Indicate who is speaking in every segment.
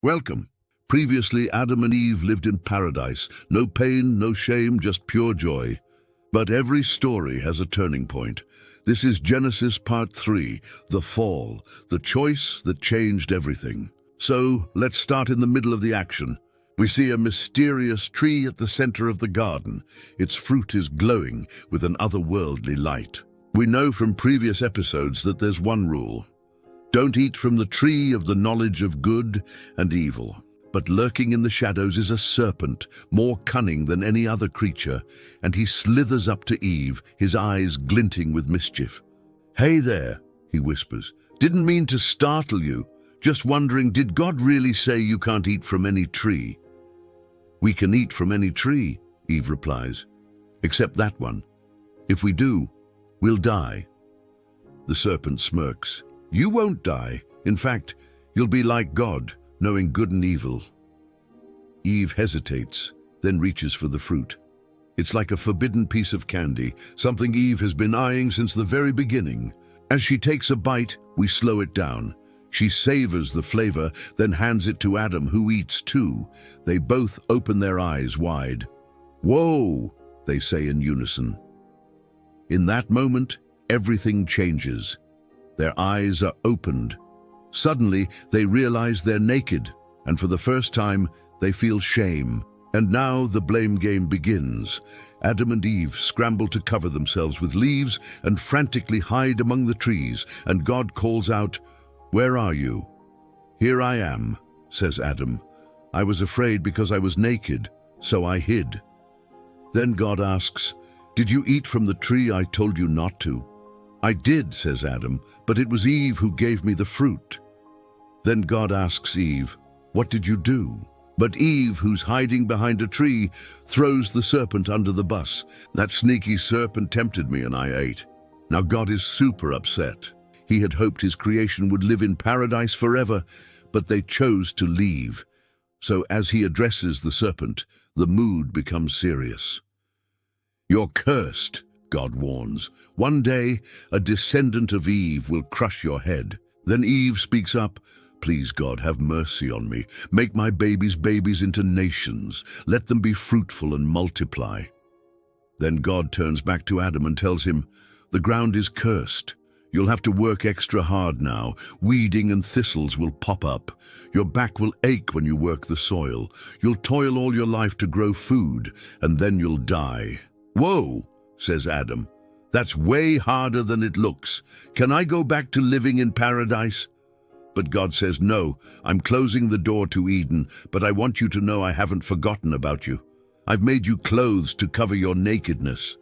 Speaker 1: Welcome. Previously, Adam and Eve lived in paradise. No pain, no shame, just pure joy. But every story has a turning point. This is Genesis Part 3, the fall, the choice that changed everything. So, let's start in the middle of the action. We see a mysterious tree at the center of the garden. Its fruit is glowing with an otherworldly light. We know from previous episodes that there's one rule. Don't eat from the tree of the knowledge of good and evil. But lurking in the shadows is a serpent, more cunning than any other creature, and he slithers up to Eve, his eyes glinting with mischief. "Hey there," he whispers. "Didn't mean to startle you. Just wondering, did God really say you can't eat from any tree?" "We can eat from any tree," Eve replies, "except that one. If we do, we'll die." The serpent smirks. "You won't die. In fact, you'll be like God, knowing good and evil." Eve hesitates, then reaches for the fruit. It's like a forbidden piece of candy, something Eve has been eyeing since the very beginning. As she takes a bite, we slow it down. She savors the flavor, then hands it to Adam, who eats too. They both open their eyes wide. "Whoa!" they say in unison. In that moment, everything changes. Their eyes are opened. Suddenly, they realize they're naked, and for the first time, they feel shame. And now the blame game begins. Adam and Eve scramble to cover themselves with leaves and frantically hide among the trees, and God calls out, "Where are you?" "Here I am," says Adam. "I was afraid because I was naked, so I hid." Then God asks, "Did you eat from the tree I told you not to?" "I did," says Adam, "but it was Eve who gave me the fruit." Then God asks Eve, "What did you do?" But Eve, who's hiding behind a tree, throws the serpent under the bus. "That sneaky serpent tempted me and I ate." Now God is super upset. He had hoped his creation would live in paradise forever, but they chose to leave. So as he addresses the serpent, the mood becomes serious. "You're cursed," God warns. "One day, a descendant of Eve will crush your head." Then Eve speaks up, "Please, God, have mercy on me. Make my babies into nations. Let them be fruitful and multiply." Then God turns back to Adam and tells him, "The ground is cursed. You'll have to work extra hard now. Weeding and thistles will pop up. Your back will ache when you work the soil. You'll toil all your life to grow food, and then you'll die." "Whoa," says Adam. "That's way harder than it looks. Can I go back to living in paradise?" But God says, "No, I'm closing the door to Eden, but I want you to know I haven't forgotten about you. I've made you clothes to cover your nakedness."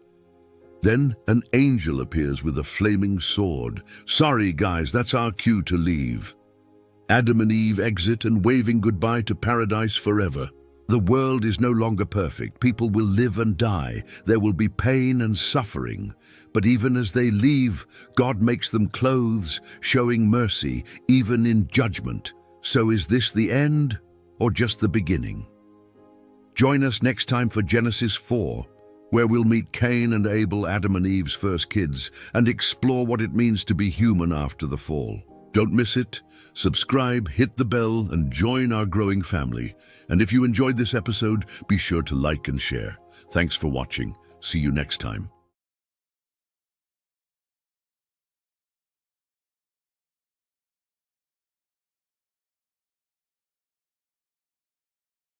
Speaker 1: Then an angel appears with a flaming sword. "Sorry, guys, that's our cue to leave." Adam and Eve exit and waving goodbye to paradise forever. The world is no longer perfect. People will live and die. There will be pain and suffering. But even as they leave, God makes them clothes, showing mercy, even in judgment. So is this the end, or just the beginning? Join us next time for Genesis 4, where we'll meet Cain and Abel, Adam and Eve's first kids, and explore what it means to be human after the fall. Don't miss it. Subscribe, hit the bell, and join our growing family. And if you enjoyed this episode, be sure to like and share. Thanks for watching. See you next time.